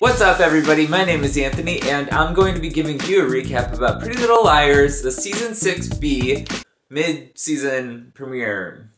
What's up everybody, my name is Anthony and I'm going to be giving you a recap about Pretty Little Liars, the Season 6B mid-season premiere.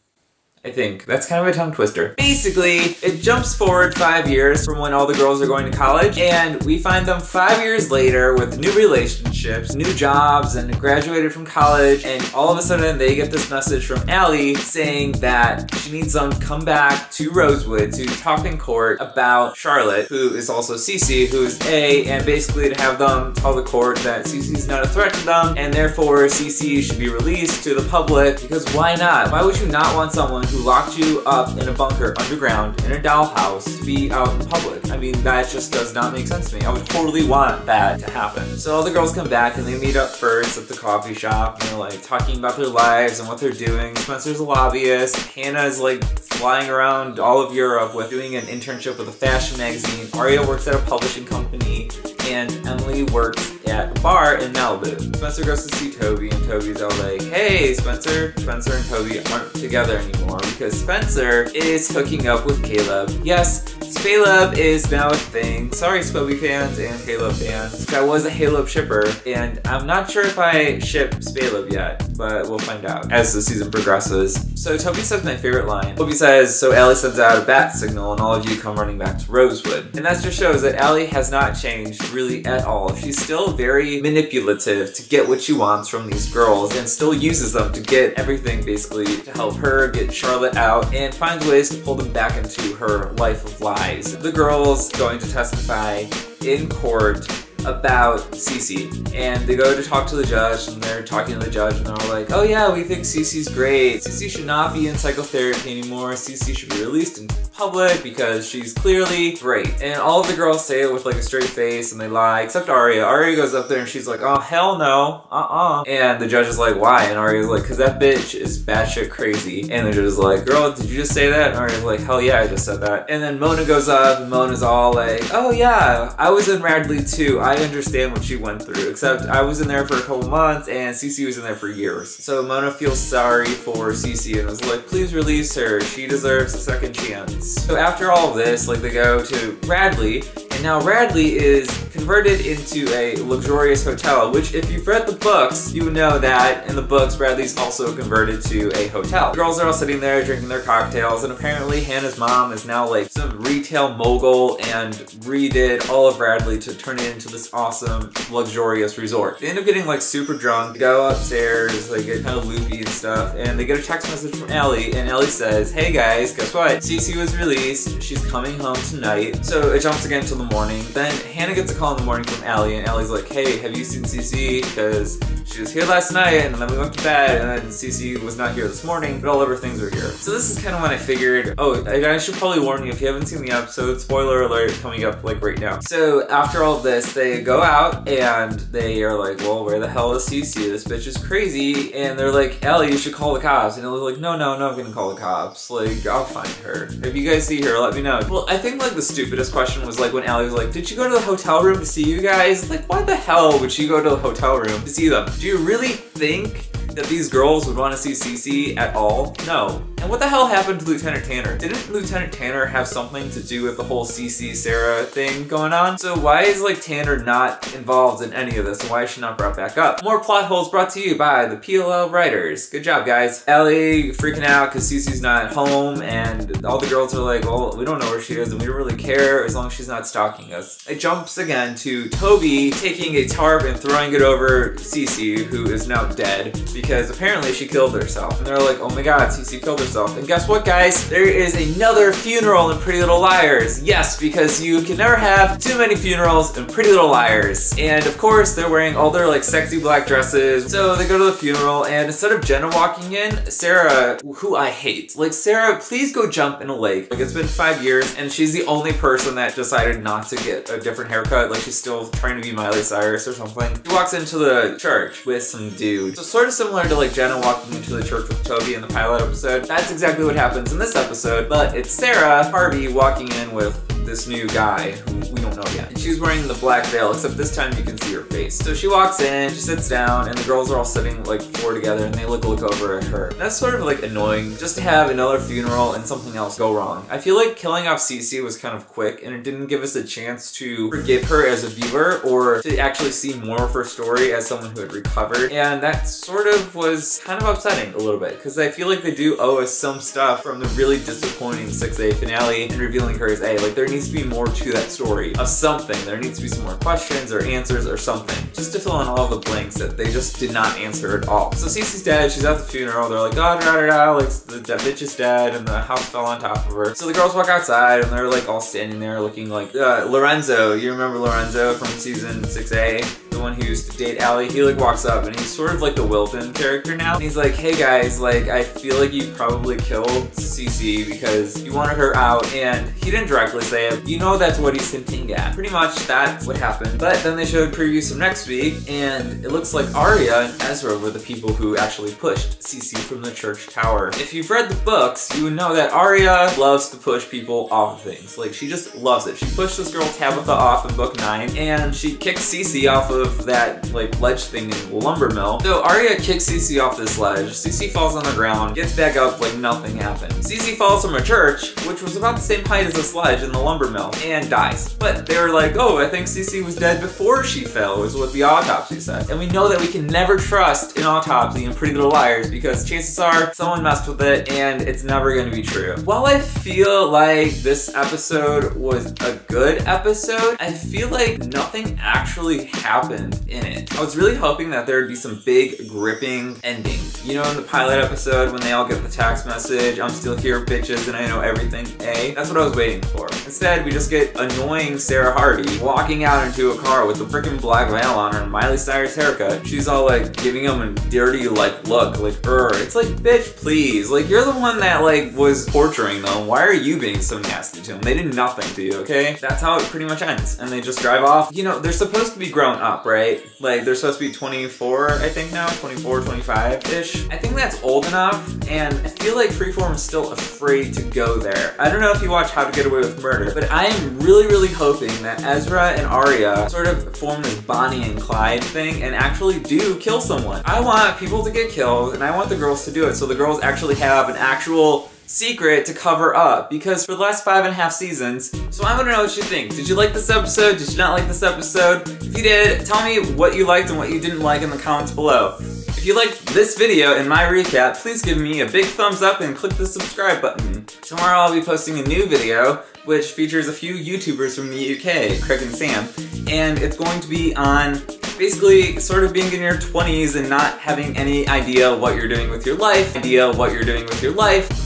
I think. That's kind of a tongue twister. Basically, it jumps forward 5 years from when all the girls are going to college, and we find them 5 years later with new relationships, new jobs, and graduated from college, and all of a sudden they get this message from Allie saying that she needs them to come back to Rosewood to talk in court about Charlotte, who is also CeCe, who is A, and basically to have them tell the court that CeCe's not a threat to them, and therefore CeCe should be released to the public, because why not? Why would you not want someone who locked you up in a bunker underground in a dollhouse to be out in public? I mean, that just does not make sense to me. I would totally want that to happen. So all the girls come back and they meet up first at the coffee shop and they're like talking about their lives and what they're doing. Spencer's a lobbyist. Hannah is like flying around all of Europe with doing an internship with a fashion magazine. Aria works at a publishing company. And Emily works at a bar in Malibu. Spencer goes to see Toby, and Toby's all like, hey, Spencer. Spencer and Toby aren't together anymore because Spencer is hooking up with Caleb. Yes, Spaleb is now a thing. Sorry, Spoby fans and Caleb fans. I was a Caleb shipper, and I'm not sure if I ship Spaleb yet, but we'll find out as the season progresses. So Toby says my favorite line. Toby says, so Allie sends out a bat signal and all of you come running back to Rosewood. And that just shows that Allie has not changed really at all. She's still very manipulative to get what she wants from these girls and still uses them to get everything basically to help her get Charlotte out and finds ways to pull them back into her life of lies. The girls going to testify in court about CeCe, and they go to talk to the judge and they're talking to the judge and they're all like, oh yeah, we think CeCe's great. CeCe should not be in psychotherapy anymore. CeCe should be released in public because she's clearly great. And all of the girls say it with like a straight face and they lie, except Aria. Aria goes up there and she's like, oh hell no, And the judge is like, why? And Aria's like, cause that bitch is batshit crazy. And the judge is like, girl, did you just say that? And Aria's like, hell yeah, I just said that. And then Mona goes up and Mona's all like, oh yeah, I was in Radley too. I understand what she went through, except I was in there for a couple months and CeCe was in there for years. So Mona feels sorry for CeCe and was like, please release her. She deserves a second chance. So after all of this, like they go to Radley, and now Radley is converted into a luxurious hotel, which if you've read the books, you would know that in the books, Radley's also converted to a hotel. The girls are all sitting there drinking their cocktails, and apparently Hannah's mom is now like some retail mogul and redid all of Radley to turn it into this awesome, luxurious resort. They end up getting like super drunk, they go upstairs, they get kind of loopy and stuff, and they get a text message from Allie, and Allie says, hey guys, guess what? CeCe was released, she's coming home tonight. So it jumps again to the morning. Then Hannah gets a call in the morning from Allie, and Allie's like, hey, have you seen CeCe? Because she was here last night, and then we went to bed, and then CeCe was not here this morning, but all of her things are here. So this is kind of when I figured, oh, I should probably warn you if you haven't seen the episode, spoiler alert coming up like right now. So after all this, they go out, and they are like, well, where the hell is CeCe? This bitch is crazy. And they're like, Allie, you should call the cops. And Allie's like, no, I'm gonna call the cops. Like, I'll find her. If you guys see her, let me know. Well, I think like the stupidest question was like when Allie was like, did you go to the hotel room to see you guys? Like, why the hell would she go to the hotel room to see them? Do you really think that these girls would want to see CeCe at all? No. And what the hell happened to Lieutenant Tanner? Didn't Lieutenant Tanner have something to do with the whole CeCe Sarah thing going on? So why is like Tanner not involved in any of this, and why is she not brought back up? More plot holes brought to you by the PLL writers. Good job, guys. Allie freaking out because CeCe's not home, and all the girls are like, well, we don't know where she is and we don't really care as long as she's not stalking us. It jumps again to Toby taking a tarp and throwing it over CeCe, who is now dead because apparently she killed herself. And they're like, oh my god, CeCe killed herself. And guess what, guys? There is another funeral in Pretty Little Liars. Yes, because you can never have too many funerals in Pretty Little Liars. And of course, they're wearing all their like sexy black dresses. So they go to the funeral, and instead of Jenna walking in, Sarah, who I hate. Like, Sarah, please go jump in a lake. Like, it's been 5 years, and she's the only person that decided not to get a different haircut. Like, she's still trying to be Miley Cyrus or something. She walks into the church with some dude. So sort of similar to like Jenna walking into the church with Toby in the pilot episode. That's exactly what happens in this episode, but it's Sarah Harvey walking in with this new guy who we don't know yet. And she's wearing the black veil, except this time you can see her face. So she walks in, she sits down, and the girls are all sitting like 4 together, and they look over at her. That's sort of like annoying, just to have another funeral and something else go wrong. I feel like killing off CeCe was kind of quick, and it didn't give us a chance to forgive her as a viewer or to actually see more of her story as someone who had recovered. And that sort of was kind of upsetting a little bit, because I feel like they do owe us some stuff from the really disappointing 6A finale and revealing her as A. Like, there needs to be more to that story of something. There needs to be some more questions or answers or something, just to fill in all the blanks that they just did not answer at all. So CeCe's dead, she's at the funeral, they're like, oh, like, that bitch is dead, and the house fell on top of her. So the girls walk outside, and they're like all standing there looking like, Lorenzo, you remember Lorenzo from season 6A? The one who used to date Allie? He like walks up, and he's sort of like the Wilton character now. And he's like, hey guys, like, I feel like you probably killed CeCe because you wanted her out, and he didn't directly say it. You know that's what he's hinting at. Pretty much that's what happened. But then they showed previews from next week, and it looks like Arya and Ezra were the people who actually pushed CeCe from the church tower. If you've read the books, you would know that Arya loves to push people off of things. Like, she just loves it. She pushed this girl Tabitha off in book 9, and she kicked CeCe off of that, like, ledge thing in the lumber mill. So Arya kicks CeCe off this ledge. CeCe falls on the ground, gets back up like nothing happened. CeCe falls from a church, which was about the same height as this ledge in the lumber mill, and dies. But they were like, oh, I think CeCe was dead before she fell, is what the autopsy said. And we know that we can never trust an autopsy in Pretty Little Liars, because chances are someone messed with it and it's never going to be true. While I feel like this episode was a good episode, I feel like nothing actually happened in it. I was really hoping that there would be some big gripping ending. You know, in the pilot episode when they all get the text message, I'm still here bitches and I know everything, A? That's what I was waiting for. Instead, we just get annoying Sarah Hardy walking out into a car with a frickin' black veil on her and Miley Cyrus haircut. She's all like giving him a dirty like look, like it's like, bitch, please. Like, you're the one that like was torturing them. Why are you being so nasty to them? They did nothing to you, okay? That's how it pretty much ends. And they just drive off. You know, they're supposed to be grown up, right? Like, they're supposed to be 24, I think now, 24, 25-ish. I think that's old enough, and I feel like Freeform is still afraid to go there. I don't know if you watch How to Get Away with Murder, but I am really, really hoping that Ezra and Arya sort of form this Bonnie and Clyde thing and actually do kill someone. I want people to get killed, and I want the girls to do it, so the girls actually have an actual secret to cover up, because for the last 5.5 seasons, so I want to know what you think. Did you like this episode? Did you not like this episode? If you did, tell me what you liked and what you didn't like in the comments below. If you liked this video and my recap, please give me a big thumbs up and click the subscribe button. Tomorrow I'll be posting a new video which features a few YouTubers from the UK, Craig and Sam, and it's going to be on basically sort of being in your 20s and not having any idea what you're doing with your life,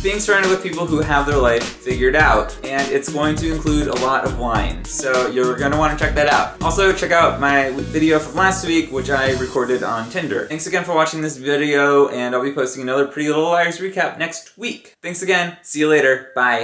being surrounded with people who have their life figured out, and it's going to include a lot of wine, so you're gonna want to check that out. Also, check out my video from last week, which I recorded on Tinder. Thanks again for watching this video, and I'll be posting another Pretty Little Liars recap next week. Thanks again, see you later, bye.